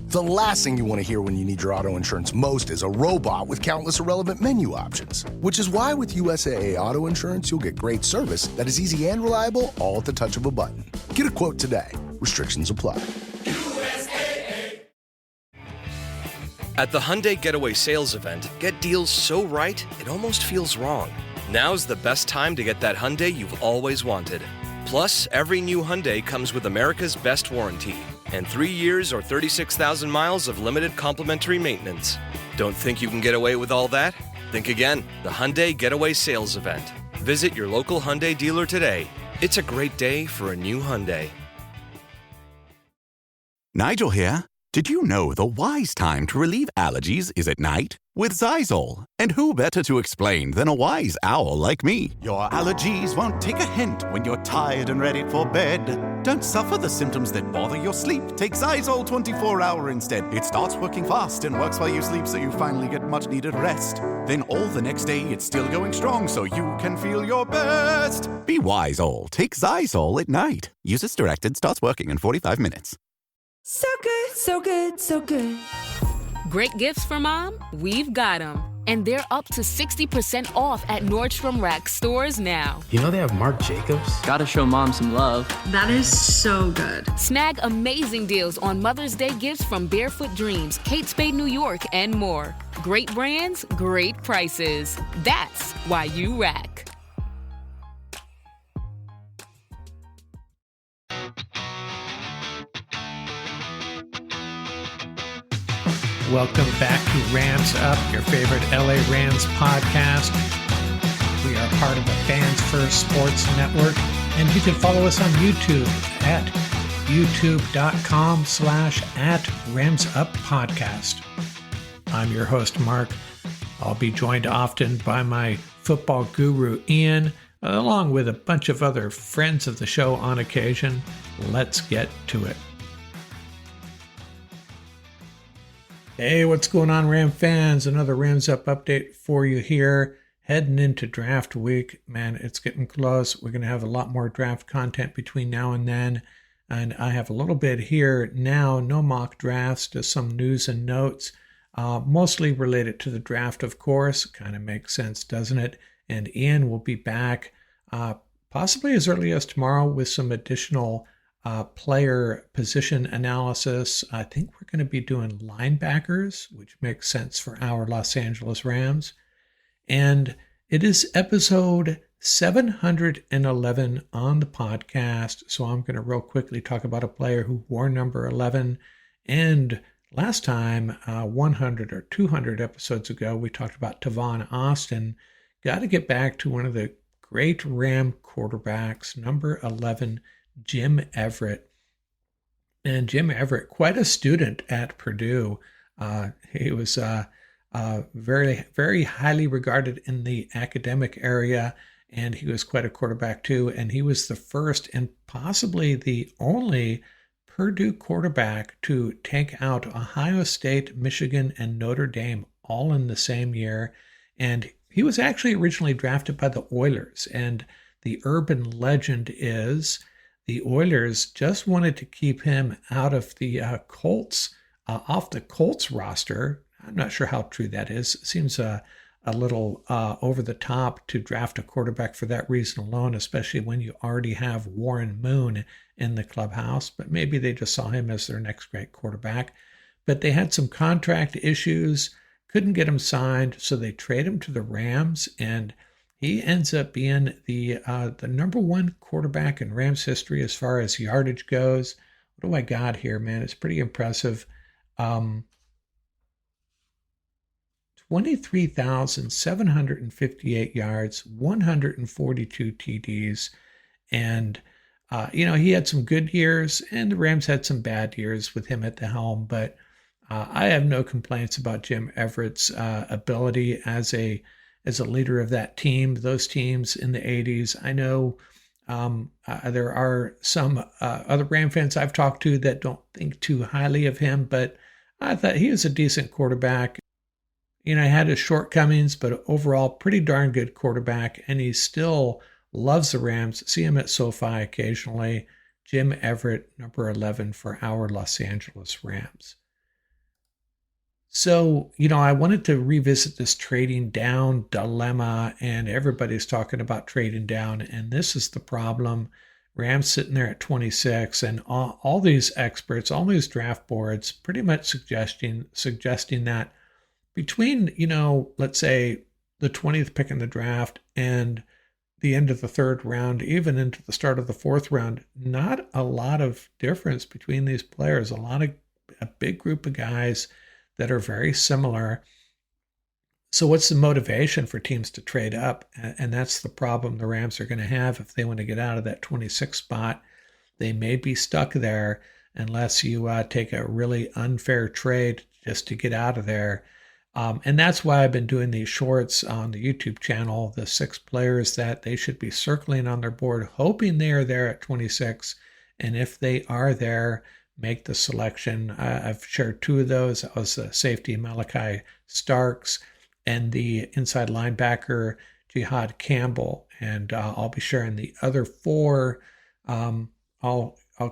The last thing you want to hear when you need your auto insurance most is a robot with countless irrelevant menu options. Which is why with USAA Auto Insurance, you'll get great service that is easy and reliable, all at the touch of a button. Get a quote today. Restrictions apply. USAA. At the Hyundai Getaway Sales Event, get deals so right, it almost feels wrong. Now's the best time to get that Hyundai you've always wanted. Plus, every new Hyundai comes with America's Best Warranty and 3 years or 36,000 miles of limited complimentary maintenance. Don't think you can get away with all that? Think again. The Hyundai Getaway Sales Event. Visit your local Hyundai dealer today. It's a great day for a new Hyundai. Nigel here. Did you know the wise time to relieve allergies is at night? With Xyzal. And who better to explain than a wise owl like me? Your allergies won't take a hint when you're tired and ready for bed. Don't suffer the symptoms that bother your sleep. Take Xyzal 24-hour instead. It starts working fast and works while you sleep, so you finally get much-needed rest. Then all the next day, it's still going strong, so you can feel your best. Be wise, all. Take Xyzal at night. Use as directed. Starts working in 45 minutes. So good, so good, so good. Great gifts for mom? We've got them. And they're up to 60% off at Nordstrom Rack stores now. You know they have Marc Jacobs? Gotta show mom some love. That is so good. Snag amazing deals on Mother's Day gifts from Barefoot Dreams, Kate Spade New York, and more. Great brands, great prices. That's why you rack. Welcome back to Rams Up, your favorite LA Rams podcast. We are part of the Fans First Sports Network, and you can follow us on YouTube at youtube.com/@RamsUpPodcast. I'm your host, Mark. I'll be joined often by my football guru, Ian, along with a bunch of other friends of the show on occasion. Let's get to it. Hey, what's going on, Ram fans? Another Rams Up update for you here. Heading into draft week. Man, it's getting close. We're going to have a lot more draft content between now and then. And I have a little bit here now, no mock drafts, just some news and notes, mostly related to the draft, of course. Kind of makes sense, doesn't it? And Ian will be back possibly as early as tomorrow with some additional player position analysis. I think we're going to be doing linebackers, which makes sense for our Los Angeles Rams. And it is episode 711 on the podcast. So I'm going to real quickly talk about a player who wore number 11. And last time, 100 or 200 episodes ago, we talked about Tavon Austin. Got to get back to one of the great Ram quarterbacks, number 11, Jim Everett. And Jim Everett, quite a student at Purdue. He was very, very highly regarded in the academic area, and he was quite a quarterback too. And he was the first and possibly the only Purdue quarterback to take out Ohio State, Michigan, and Notre Dame all in the same year. And he was actually originally drafted by the Oilers. And the urban legend is the Oilers just wanted to keep him out of the Colts, off the Colts roster. I'm not sure how true that is. It seems a little over the top to draft a quarterback for that reason alone, especially when you already have Warren Moon in the clubhouse. But maybe they just saw him as their next great quarterback. But they had some contract issues, couldn't get him signed, so they trade him to the Rams, and he ends up being the number one quarterback in Rams history as far as yardage goes. What do I got here, man? It's pretty impressive. 23,758 yards, 142 TDs. And, he had some good years, and the Rams had some bad years with him at the helm. But I have no complaints about Jim Everett's ability as a leader of that team, those teams in the 80s. I know there are some other Ram fans I've talked to that don't think too highly of him, but I thought he was a decent quarterback. He had his shortcomings, but overall pretty darn good quarterback, and he still loves the Rams. See him at SoFi occasionally. Jim Everett, number 11 for our Los Angeles Rams. So, I wanted to revisit this trading down dilemma, and everybody's talking about trading down, and this is the problem. Rams sitting there at 26, and all these experts, all these draft boards, pretty much suggesting that between, let's say the 20th pick in the draft and the end of the third round, even into the start of the fourth round, not a lot of difference between these players. A big group of guys that are very similar. So what's the motivation for teams to trade up? And that's the problem the Rams are going to have if they want to get out of that 26 spot. They may be stuck there unless you take a really unfair trade just to get out of there. And that's why I've been doing these shorts on the YouTube channel, the 6 players that they should be circling on their board, hoping they are there at 26. And if they are there, make the selection. I've shared 2 of those. That was the safety Malachi Starks and the inside linebacker Jihad Campbell. And I'll be sharing the other 4. I'll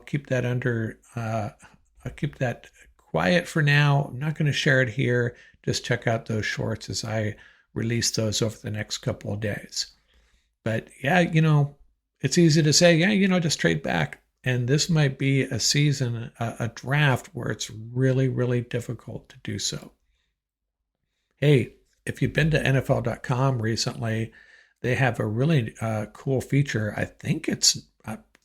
keep that I'll keep that quiet for now. I'm not going to share it here. Just check out those shorts as I release those over the next couple of days. But yeah, it's easy to say, just trade back. And this might be a season, a draft where it's really, really difficult to do so. Hey, if you've been to NFL.com recently, they have a really cool feature. I think it's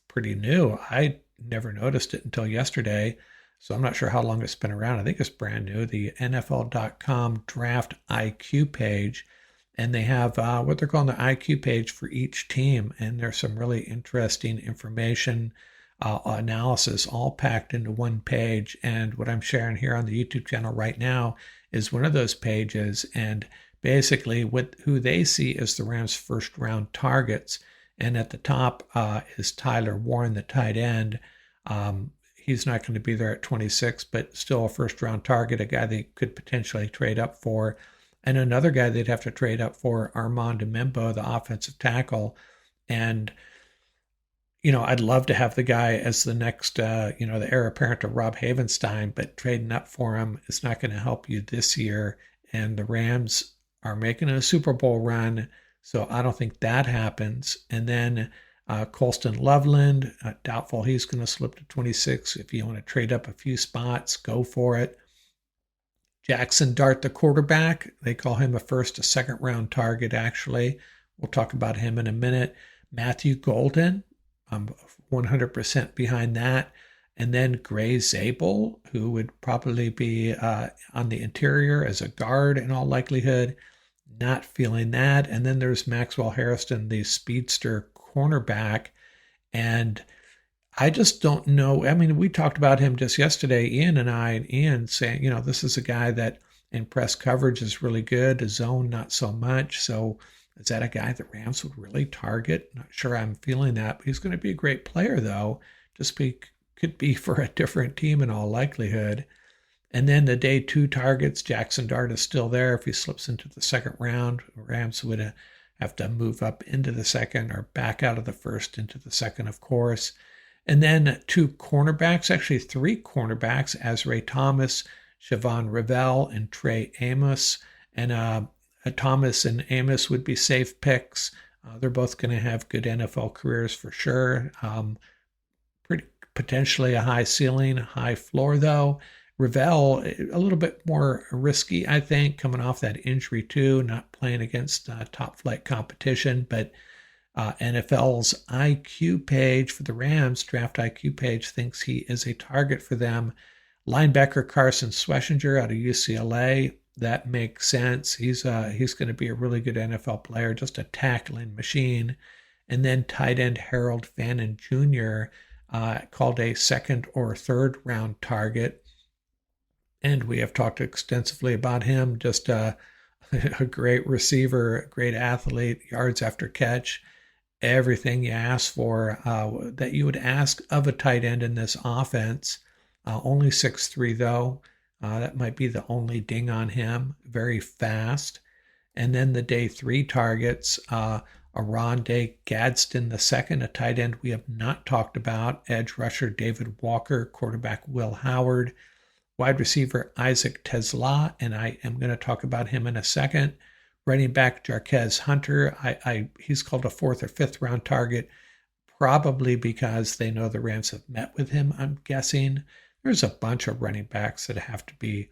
pretty new. I never noticed it until yesterday, so I'm not sure how long it's been around. I think it's brand new, the NFL.com Draft IQ page. And they have what they're calling the IQ page for each team. And there's some really interesting information, analysis, all packed into one page. And what I'm sharing here on the YouTube channel right now is one of those pages. And basically who they see as the Rams' first round targets. And at the top is Tyler Warren, the tight end. He's not going to be there at 26, but still a first round target, a guy they could potentially trade up for. And another guy they'd have to trade up for, Armand Membo, the offensive tackle. And, I'd love to have the guy as the next, the heir apparent to Rob Havenstein, but trading up for him is not going to help you this year. And the Rams are making a Super Bowl run, so I don't think that happens. And then Colston Loveland, doubtful he's going to slip to 26. If you want to trade up a few spots, go for it. Jackson Dart, the quarterback, they call him a second round target, actually. We'll talk about him in a minute. Matthew Golden, I'm 100% behind that. And then Gray Zabel, who would probably be on the interior as a guard in all likelihood. Not feeling that. And then there's Maxwell Harrison, the speedster cornerback. And I just don't know. I mean, we talked about him just yesterday, Ian and I, and Ian saying, this is a guy that in press coverage is really good, the zone not so much. So is that a guy that Rams would really target? Not sure I'm feeling that, but he's going to be a great player, though. Could be for a different team in all likelihood. And then the day 2 targets, Jackson Dart is still there. If he slips into the second round, Rams would have to move up into the second or back out of the first into the second, of course. And then 2 cornerbacks, actually 3 cornerbacks, Azrae Thomas, Siobhan Revell, and Trey Amos. And Thomas and Amos would be safe picks. They're both going to have good NFL careers for sure. Pretty potentially a high ceiling, high floor, though. Revell, a little bit more risky, I think, coming off that injury too, not playing against top flight competition. But NFL's IQ page for the Rams, draft IQ page, thinks he is a target for them. Linebacker Carson Schlesinger out of UCLA, that makes sense. He's going to be a really good NFL player, just a tackling machine. And then tight end Harold Fannin Jr., called a second or third round target. And we have talked extensively about him, just a great receiver, a great athlete, yards after catch, everything you ask for that you would ask of a tight end in this offense. Only 6'3", though. That might be the only ding on him. Very fast. And then the day 3 targets, Arondé Gadsden II, a tight end we have not talked about, edge rusher David Walker, quarterback Will Howard, wide receiver Isaac Tesla, and I am going to talk about him in a second. Running back Jarquez Hunter, he's called a 4th or 5th round target, probably because they know the Rams have met with him, I'm guessing. There's a bunch of running backs that have to be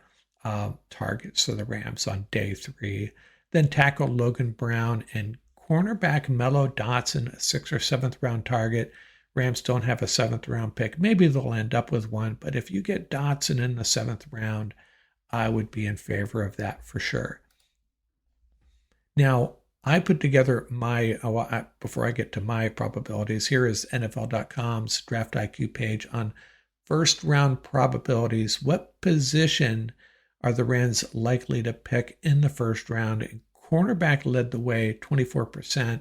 targets for the Rams on day 3. Then tackle Logan Brown and cornerback Mello Dotson, a 6th or 7th round target. Rams don't have a 7th round pick. Maybe they'll end up with one, but if you get Dotson in the 7th round, I would be in favor of that for sure. Now, I put together before I get to my probabilities, here is NFL.com's Draft IQ page on first round probabilities. What position are the Rams likely to pick in the first round? Cornerback led the way, 24%.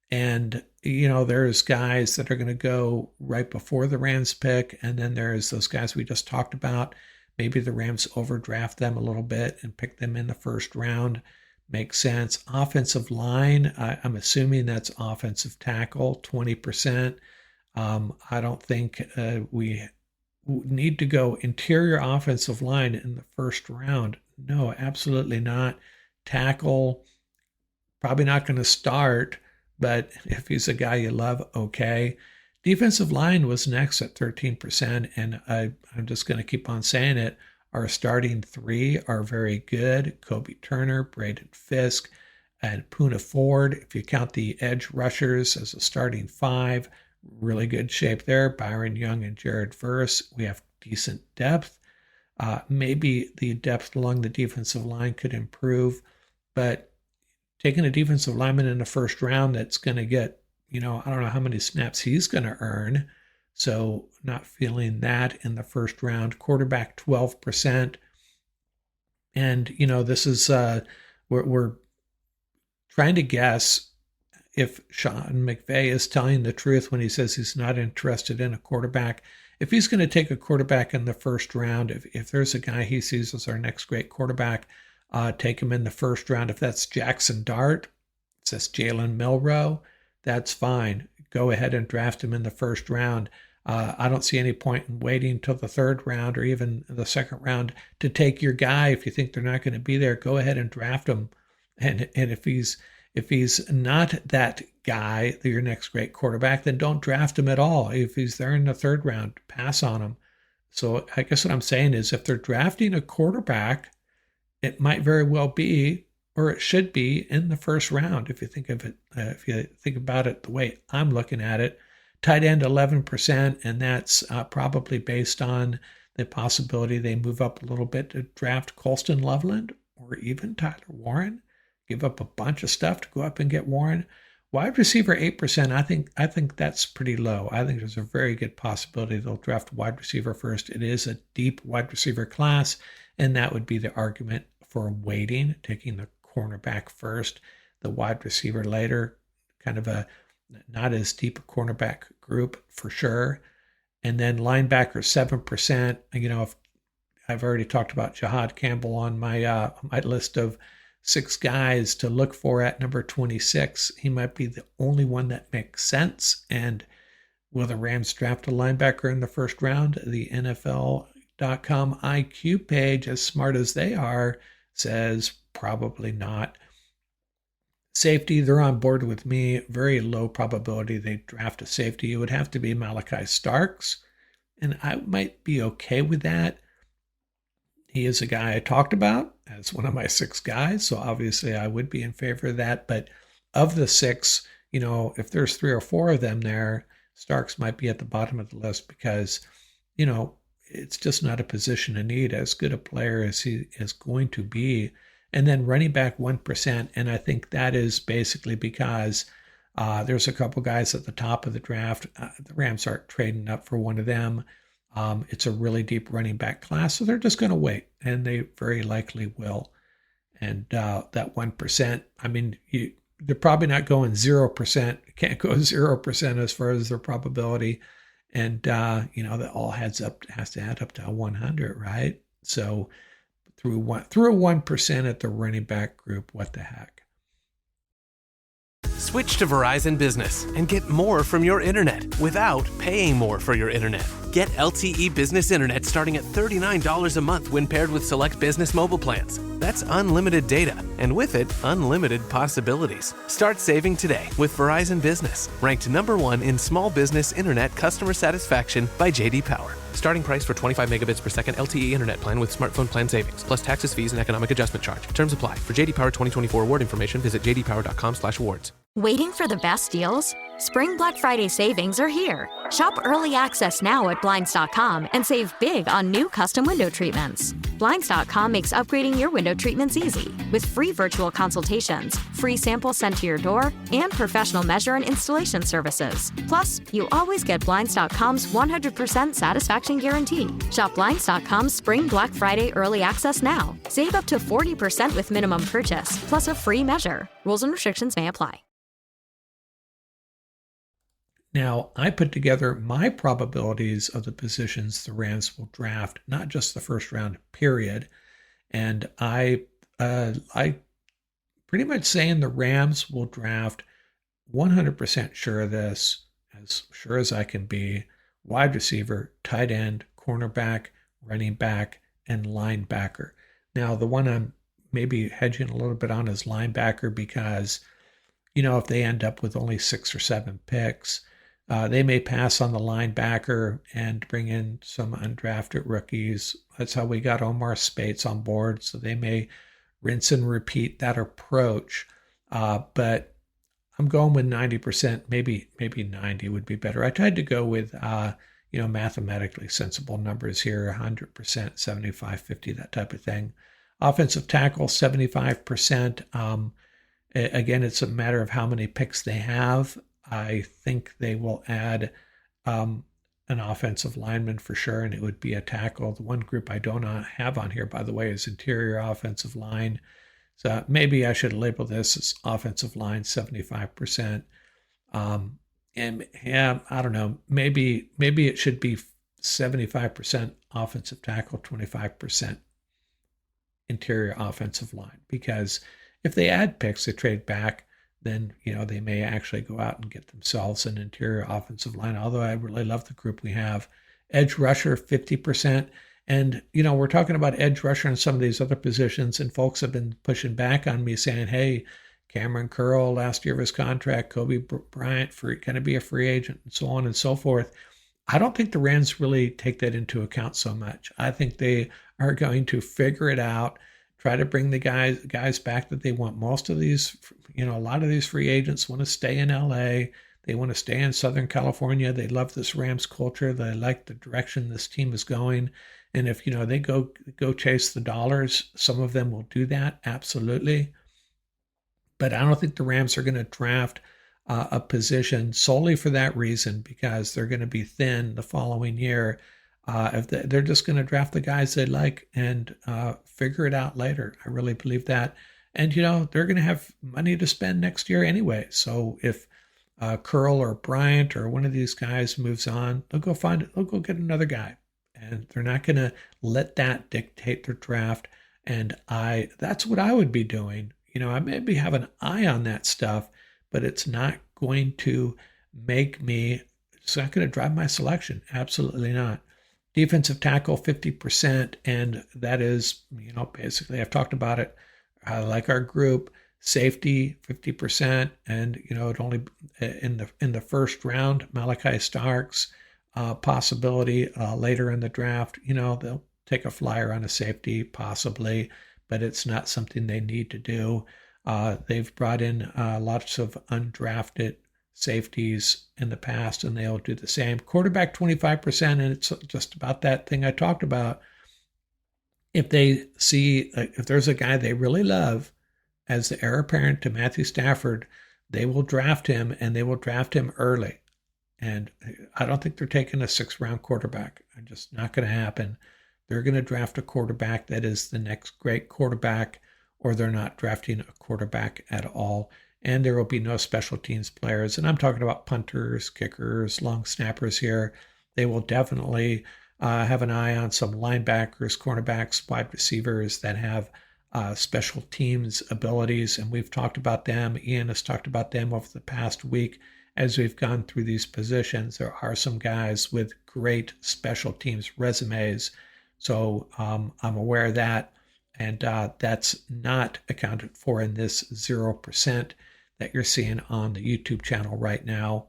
And, there's guys that are going to go right before the Rams pick. And then there's those guys we just talked about. Maybe the Rams overdraft them a little bit and pick them in the first round. Makes sense. Offensive line, I'm assuming that's offensive tackle, 20%. I don't think we need to go interior offensive line in the first round. No, absolutely not. Tackle, probably not going to start, but if he's a guy you love, okay. Defensive line was next at 13%, and I'm just going to keep on saying it. Our starting 3 are very good. Kobe Turner, Braden Fisk, and Poona Ford. If you count the edge rushers as a starting 5, really good shape there. Byron Young and Jared Verse. We have decent depth. Maybe the depth along the defensive line could improve, but taking a defensive lineman in the first round that's going to get, I don't know how many snaps he's going to earn. So not feeling that in the first round. Quarterback, 12%. And, this is, we're trying to guess if Sean McVay is telling the truth when he says he's not interested in a quarterback. If he's going to take a quarterback in the first round, if there's a guy he sees as our next great quarterback, take him in the first round. If that's Jackson Dart, it says Jalen Milroe, that's fine. Go ahead and draft him in the first round. I don't see any point in waiting until the 3rd round or even the 2nd round to take your guy. If you think they're not going to be there, go ahead and draft him. And if he's not that guy, your next great quarterback, then don't draft him at all. If he's there in the 3rd round, pass on him. So I guess what I'm saying is if they're drafting a quarterback, it might very well be, or it should be, in the first round. If you think of it, if you think about it the way I'm looking at it. Tight end 11%, and that's probably based on the possibility they move up a little bit to draft Colston Loveland or even Tyler Warren. Give up a bunch of stuff to go up and get Warren. Wide receiver 8%. I think that's pretty low. I think there's a very good possibility they'll draft wide receiver first. It is a deep wide receiver class, and that would be the argument for waiting, taking the cornerback first, the wide receiver later. Kind of a not as deep a cornerback group for sure. And then linebacker 7%. If I've already talked about Jihad Campbell on my list of 6 guys to look for at number 26. He might be the only one that makes sense. And will the Rams draft a linebacker in the first round? The NFL.com IQ page, as smart as they are, says probably not. Safety, they're on board with me. Very low probability they draft a safety. It would have to be Malachi Starks, and I might be okay with that. He is a guy I talked about as one of my 6 guys, so obviously I would be in favor of that. But of the 6, if there's 3 or 4 of them there, Starks might be at the bottom of the list because, it's just not a position of need. As good a player as he is going to be. And then running back 1%, and I think that is basically because there's a couple guys at the top of the draft. The Rams aren't trading up for one of them. It's a really deep running back class, so they're just going to wait, and they very likely will. And that 1%, they're probably not going 0%. Can't go 0% as far as their probability. And, that all has to add up to 100, right? So through a 1% at the running back group, what the heck? Switch to Verizon Business and get more from your internet without paying more for your internet. Get LTE Business Internet starting at $39 a month when paired with select business mobile plans. That's unlimited data, and with it, unlimited possibilities. Start saving today with Verizon Business, ranked #1 in small business internet customer satisfaction by J.D. Power. Starting price for 25 megabits per second LTE internet plan with smartphone plan savings, plus taxes, fees, and economic adjustment charge. Terms apply. For J.D. Power 2024 award information, visit jdpower.com/awards. Waiting for the best deals? Spring Black Friday savings are here. Shop early access now at Blinds.com and save big on new custom window treatments. Blinds.com makes upgrading your window treatments easy with free virtual consultations, free samples sent to your door, and professional measure and installation services. Plus, you always get Blinds.com's 100% satisfaction guarantee. Shop Blinds.com's Spring Black Friday early access now. Save up to 40% with minimum purchase, plus a free measure. Rules and restrictions may apply. Now, I put together my probabilities of the positions the Rams will draft, not just the first round, period. And I pretty much saying the Rams will draft 100% sure of this, as sure as I can be, wide receiver, tight end, cornerback, running back, and linebacker. Now, the one I'm maybe hedging a little bit on is linebacker because, if they end up with only 6 or 7 picks, they may pass on the linebacker and bring in some undrafted rookies. That's how we got Omar Speights on board. So they may rinse and repeat that approach. But I'm going with 90%, maybe 90 would be better. I tried to go with, mathematically sensible numbers here, 100%, 75, 50, that type of thing. Offensive tackle, 75%. Again, it's a matter of how many picks they have. I think they will add an offensive lineman for sure, and it would be a tackle. The one group I don't have on here, by the way, is interior offensive line. So maybe I should label this as offensive line 75%. And yeah, I don't know. Maybe it should be 75% offensive tackle, 25% interior offensive line. Because if they add picks, they trade back, then, they may actually go out and get themselves an interior offensive line. Although I really love the group we have. Edge rusher, 50%. And, we're talking about edge rusher and some of these other positions, and folks have been pushing back on me saying, hey, Cameron Curl, last year of his contract, Kobe Bryant, going to be a free agent, and so on and so forth. I don't think the Rams really take that into account so much. I think they are going to figure it out, try to bring the guys back that they want. Most of these, a lot of these free agents want to stay in LA. They want to stay in Southern California. They love this Rams culture. They like the direction this team is going. And if, they go chase the dollars, some of them will do that. Absolutely. But I don't think the Rams are going to draft a position solely for that reason, because they're going to be thin the following year. If they're just going to draft the guys they like and figure it out later. I really believe that. And, they're going to have money to spend next year anyway. So if Curl or Bryant or one of these guys moves on, they'll go get another guy. And they're not going to let that dictate their draft. And that's what I would be doing. I maybe have an eye on that stuff, but it's not going to it's not going to drive my selection. Absolutely not. Defensive tackle, 50%. And that is, basically I've talked about it. I like our group. Safety, 50%. And, it only in the first round, Malachi Starks, possibility later in the draft, they'll take a flyer on a safety possibly, but it's not something they need to do. They've brought in lots of undrafted safeties in the past, and they'll do the same. Quarterback, 25%, and it's just about that thing I talked about. If they see, if there's a guy they really love as the heir apparent to Matthew Stafford, they will draft him, and they will draft him early. And I don't think they're taking a 6th-round quarterback. It's just not going to happen. They're going to draft a quarterback that is the next great quarterback, or they're not drafting a quarterback at all. And there will be no special teams players. And I'm talking about punters, kickers, long snappers here. They will definitely have an eye on some linebackers, cornerbacks, wide receivers that have special teams abilities, and we've talked about them. Ian has talked about them over the past week as we've gone through these positions. There are some guys with great special teams resumes, so I'm aware of that, and that's not accounted for in this 0% that you're seeing on the YouTube channel right now.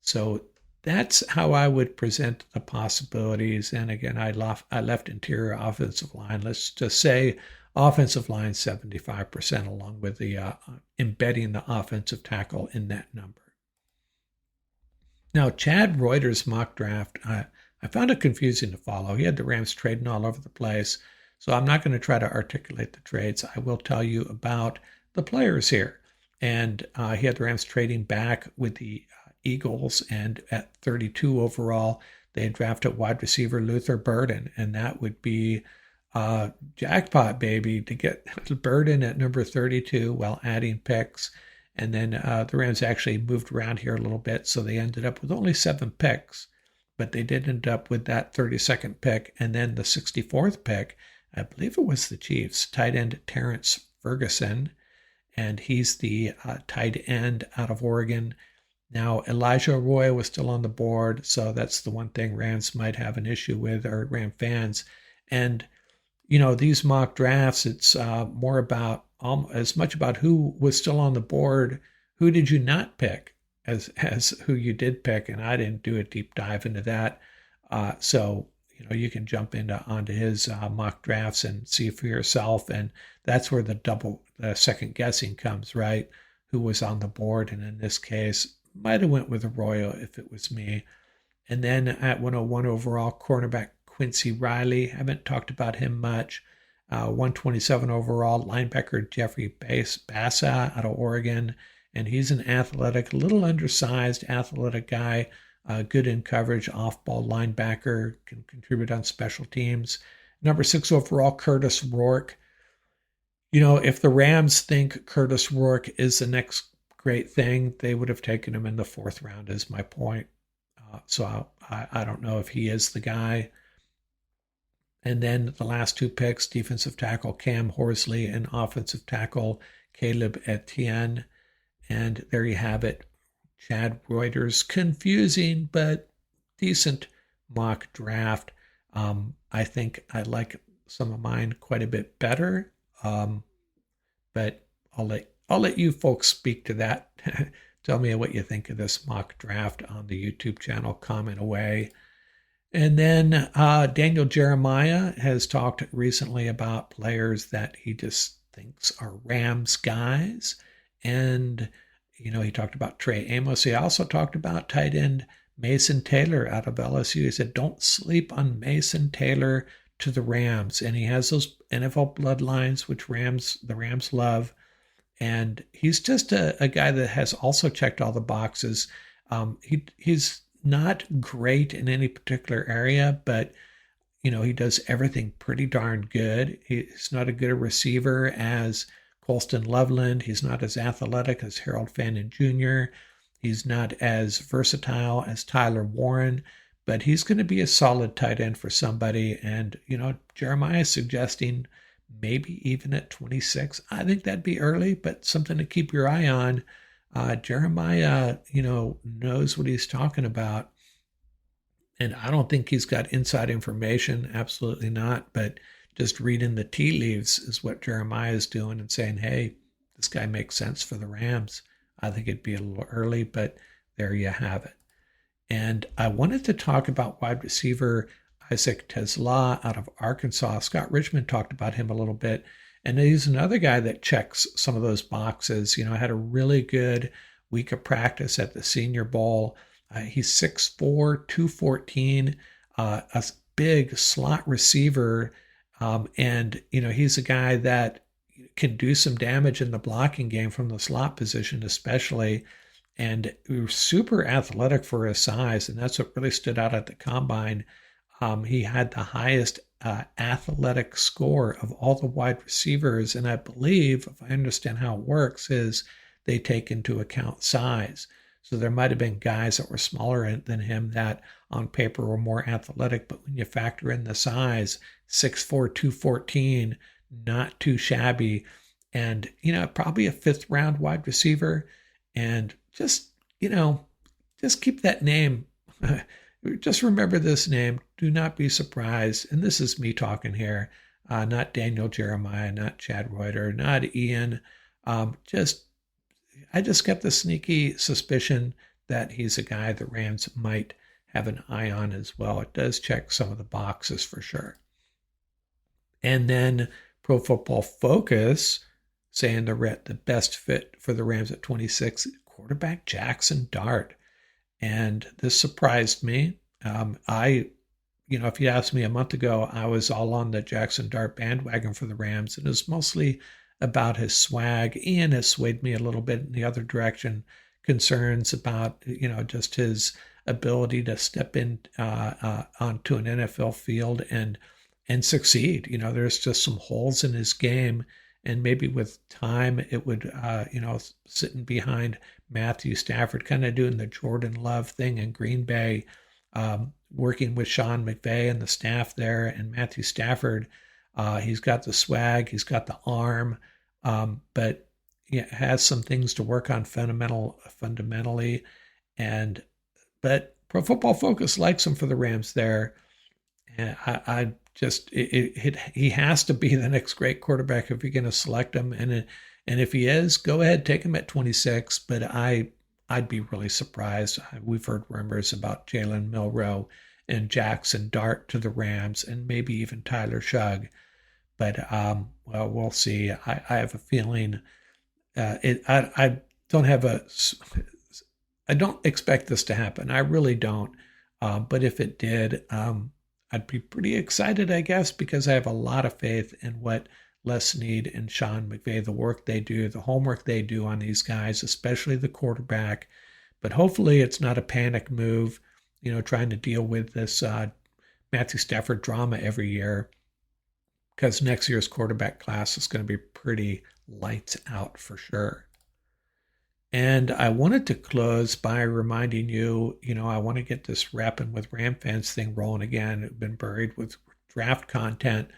So that's how I would present the possibilities. And again, I left interior offensive line. Let's just say offensive line 75%, along with the embedding the offensive tackle in that number. Now, Chad Reuter's mock draft, I found it confusing to follow. He had the Rams trading all over the place. So I'm not going to try to articulate the trades. I will tell you about the players here. And he had the Rams trading back with the Eagles, and at 32 overall, they had drafted wide receiver Luther Burden, and that would be jackpot, baby, to get Burden at number 32 while adding picks. And then the Rams actually moved around here a little bit, so they ended up with only 7 picks, but they did end up with that 32nd pick, and then the 64th pick, I believe it was the Chiefs, tight end Terrence Ferguson, and he's the tight end out of Oregon. Now, Elijah Roy was still on the board, so that's the one thing Rams might have an issue with, or Ram fans. And, you know, these mock drafts, it's more about, as much about who was still on the board, who did you not pick, as who you did pick, and I didn't do a deep dive into that. So, you know, you can jump onto his mock drafts and see for yourself, and that's where the second guessing comes, right? Who was on the board, and in this case, might have went with Arroyo if it was me. And then at 101 overall, cornerback Quincy Riley. Haven't talked about him much. 127 overall, linebacker Jeffrey Bassa out of Oregon. And he's an athletic, a little undersized athletic guy. Good in coverage, off-ball linebacker, can contribute on special teams. Number 6 overall, Curtis Rourke. You know, if the Rams think Curtis Rourke is the next great thing, they would have taken him in the 4th round, is my point. So I don't know if he is the guy. And then the last 2 picks, defensive tackle Cam Horsley and offensive tackle Caleb Etienne. And there you have it. Chad Reuter's confusing but decent mock draft. I think I like some of mine quite a bit better. But I'll let you folks speak to that. Tell me what you think of this mock draft on the YouTube channel. Comment away. And then Daniel Jeremiah has talked recently about players that he just thinks are Rams guys. And, you know, he talked about Trey Amos. He also talked about tight end Mason Taylor out of LSU. He said, don't sleep on Mason Taylor to the Rams. And he has those NFL bloodlines, which the Rams love. And he's just a guy that has also checked all the boxes. He's not great in any particular area, but, you know, he does everything pretty darn good. He's not as good a receiver as Colston Loveland. He's not as athletic as Harold Fannin Jr. He's not as versatile as Tyler Warren, but he's going to be a solid tight end for somebody. And, you know, Jeremiah is suggesting maybe even at 26. I think that'd be early, but something to keep your eye on. Jeremiah, you know, knows what he's talking about. And I don't think he's got inside information. Absolutely not. But just reading the tea leaves is what Jeremiah is doing and saying, hey, this guy makes sense for the Rams. I think it'd be a little early, but there you have it. And I wanted to talk about wide receiver Isaac Tesla out of Arkansas. Scott Richmond talked about him a little bit. And he's another guy that checks some of those boxes. You know, had a really good week of practice at the Senior Bowl. He's 6'4", 214, a big slot receiver. And, you know, he's a guy that can do some damage in the blocking game from the slot position especially. And super athletic for his size. And that's what really stood out at the Combine. He had the highest athletic score of all the wide receivers. And I believe, if I understand how it works, is they take into account size. So there might have been guys that were smaller than him that on paper were more athletic. But when you factor in the size, 6'4", 214, not too shabby. And, probably a 5th round wide receiver. And just keep that name. Just remember this name. Do not be surprised. And this is me talking here, not Daniel Jeremiah, not Chad Reuter, not Ian. I just got the sneaky suspicion that he's a guy the Rams might have an eye on as well. It does check some of the boxes for sure. And then Pro Football Focus saying the best fit for the Rams at 26, quarterback Jackson Dart. And this surprised me. If you asked me a month ago, I was all on the Jackson Dart bandwagon for the Rams. And it was mostly about his swag. Ian has swayed me a little bit in the other direction. Concerns about, just his ability to step in onto an NFL field and succeed. There's just some holes in his game. And maybe with time, it would, sitting behind Matthew Stafford, kind of doing the Jordan Love thing in Green Bay, working with Sean McVay and the staff there. And Matthew Stafford, he's got the swag, he's got the arm, but has some things to work on fundamentally. But Pro Football Focus likes him for the Rams there. And he has to be the next great quarterback if you're going to select him. And if he is, go ahead, take him at 26. But I'd be really surprised. We've heard rumors about Jalen Milroe and Jackson Dart to the Rams, and maybe even Tyler Shugg. But we'll see. I have a feeling. I don't expect this to happen. I really don't. But if it did, I'd be pretty excited, I guess, because I have a lot of faith in what Les Snead and Sean McVay, the work they do, the homework they do on these guys, especially the quarterback. But hopefully it's not a panic move, trying to deal with this Matthew Stafford drama every year, because next year's quarterback class is going to be pretty lights out for sure. And I wanted to close by reminding you, I want to get this Rapping with Ram Fans thing rolling again. It's been buried with draft content.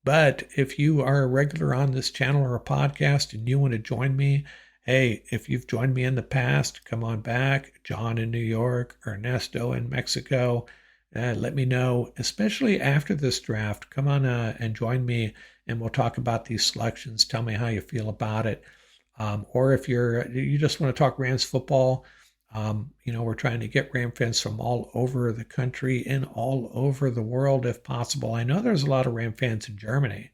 But if you are a regular on this channel or a podcast and you want to join me, hey, if you've joined me in the past, come on back. John in New York, Ernesto in Mexico, let me know, especially after this draft. Come on and join me, and we'll talk about these selections. Tell me how you feel about it. Or if you just want to talk Rams football, we're trying to get Ram fans from all over the country and all over the world if possible. I know there's a lot of Ram fans in Germany,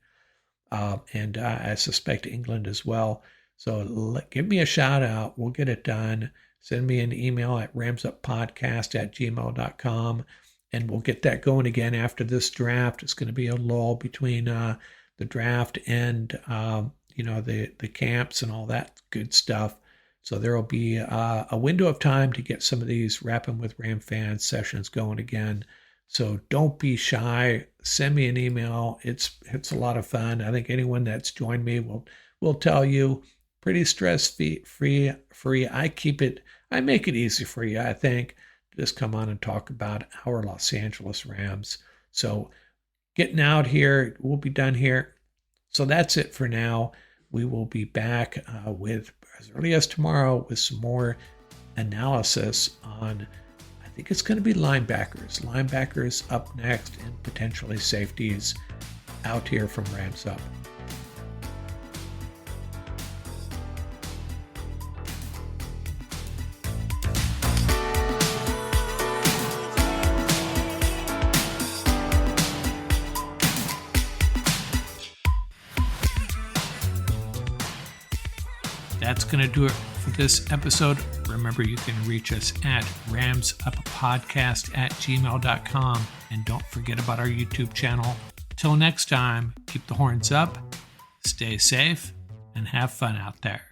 and I suspect England as well. So give me a shout out. We'll get it done. Send me an email at ramsuppodcast@gmail.com, and we'll get that going again after this draft. It's going to be a lull between the draft and the camps and all that good stuff. So there will be a window of time to get some of these Rapping with Ram Fans sessions going again. So don't be shy. Send me an email. It's a lot of fun. I think anyone that's joined me will tell you, pretty stress-free. I make it easy for you, I think. Just come on and talk about our Los Angeles Rams. So getting out here, we'll be done here. So that's it for now. We will be back with as early as tomorrow with some more analysis on, I think it's going to be linebackers. Linebackers up next, and potentially safeties out here from Rams Up. That's going to do it for this episode. Remember, you can reach us at ramsuppodcast@gmail.com. And don't forget about our YouTube channel. Till next time, keep the horns up, stay safe, and have fun out there.